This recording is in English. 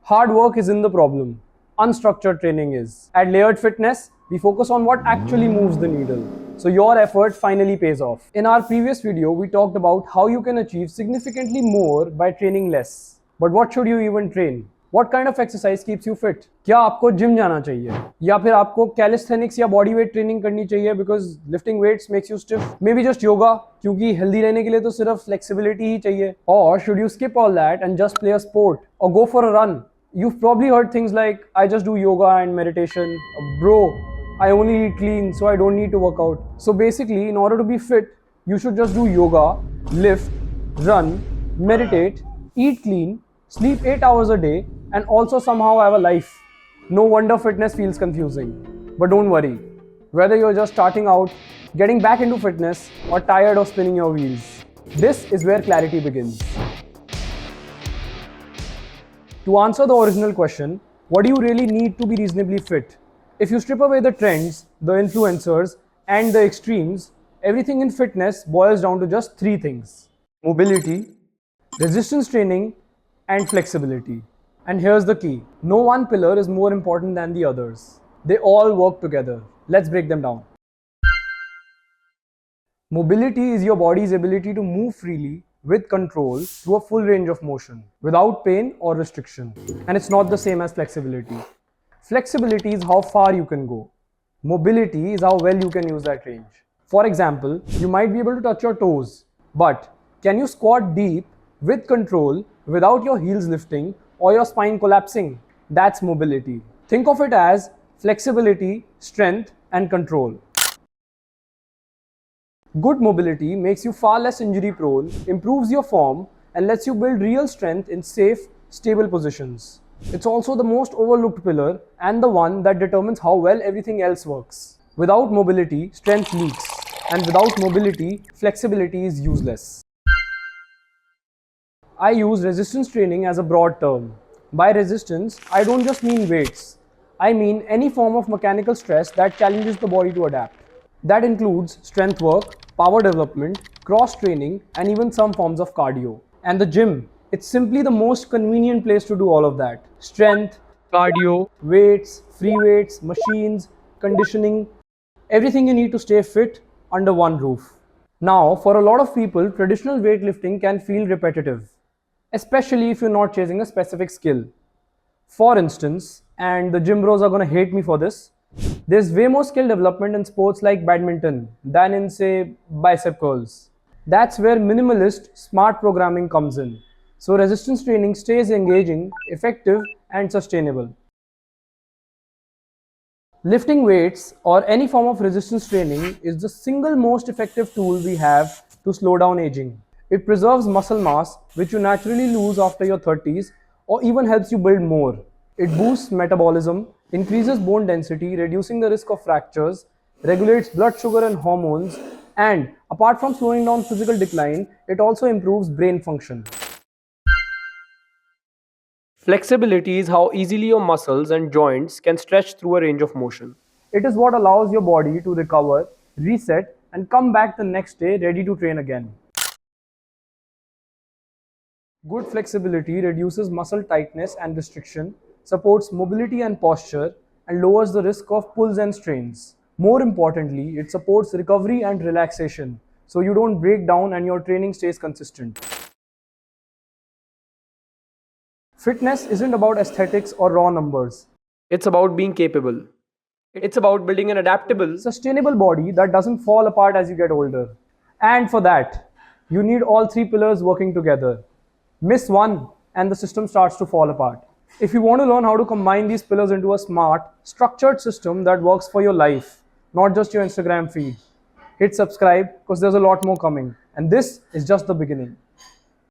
Hard work is in the problem. Unstructured training is. At Layered Fitness, we focus on what actually moves the needle. So your effort finally pays off. In our previous video, we talked about how you can achieve significantly more by training less. But what should you even train? What kind of exercise keeps you fit? क्या आपको gym जाना चाहिए या फिर आपको calisthenics या body weight training करनी चाहिए because lifting weights makes you stiff may be just yoga क्योंकि हेल्दी रहने के लिए तो सिर्फ फ्लेक्सिबिलिटी ही चाहिए और should you skip all that and just play a sport और go for a run You've probably heard things like, I just do yoga and meditation. Bro, I only eat clean, so I don't need to work out. So basically, in order to be fit, you should just do yoga, lift, run, meditate, eat clean, sleep 8 hours a day, and also somehow have a life. No wonder fitness feels confusing. But don't worry. Whether you're just starting out, getting back into fitness, or tired of spinning your wheels, this is where clarity begins. To answer the original question, what do you really need to be reasonably fit? If you strip away the trends, the influencers, and the extremes, everything in fitness boils down to just three things: mobility, resistance training, and flexibility. And here's the key: no one pillar is more important than the others. They all work together. Let's break them down. Mobility is your body's ability to move freely with control through a full range of motion, without pain or restriction. And it's not the same as flexibility. Flexibility is how far you can go. Mobility is how well you can use that range. For example, you might be able to touch your toes, but can you squat deep with control without your heels lifting or your spine collapsing? That's mobility. Think of it as flexibility, strength, and control. Good mobility makes you far less injury prone, improves your form, and lets you build real strength in safe, stable positions. It's also the most overlooked pillar and the one that determines how well everything else works. Without mobility, strength leaks, and without mobility, flexibility is useless. I use resistance training as a broad term. By resistance, I don't just mean weights. I mean any form of mechanical stress that challenges the body to adapt. That includes strength work, power development, cross training, and even some forms of cardio. And the gym, it's simply the most convenient place to do all of that. Strength, cardio, weights, free weights, machines, conditioning, everything you need to stay fit under one roof. Now, for a lot of people, traditional weightlifting can feel repetitive, especially if you're not chasing a specific skill. For instance, and the gym bros are going to hate me for this, there's way more skill development in sports like badminton than in, say, bicep curls. That's where minimalist, smart programming comes in. So resistance training stays engaging, effective, and sustainable. Lifting weights or any form of resistance training is the single most effective tool we have to slow down aging. It preserves muscle mass, which you naturally lose after your 30s, or even helps you build more. It boosts metabolism, increases bone density, reducing the risk of fractures, regulates blood sugar and hormones, and apart from slowing down physical decline, it also improves brain function. Flexibility is how easily your muscles and joints can stretch through a range of motion. It is what allows your body to recover, reset, and come back the next day ready to train again. Good flexibility reduces muscle tightness and restriction, supports mobility and posture, and lowers the risk of pulls and strains. More importantly, it supports recovery and relaxation, so you don't break down and your training stays consistent. Fitness isn't about aesthetics or raw numbers. It's about being capable. It's about building an adaptable, sustainable body that doesn't fall apart as you get older. And for that, you need all three pillars working together. Miss one, and the system starts to fall apart. If you want to learn how to combine these pillars into a smart, structured system that works for your life, not just your Instagram feed, hit subscribe because there's a lot more coming. And this is just the beginning.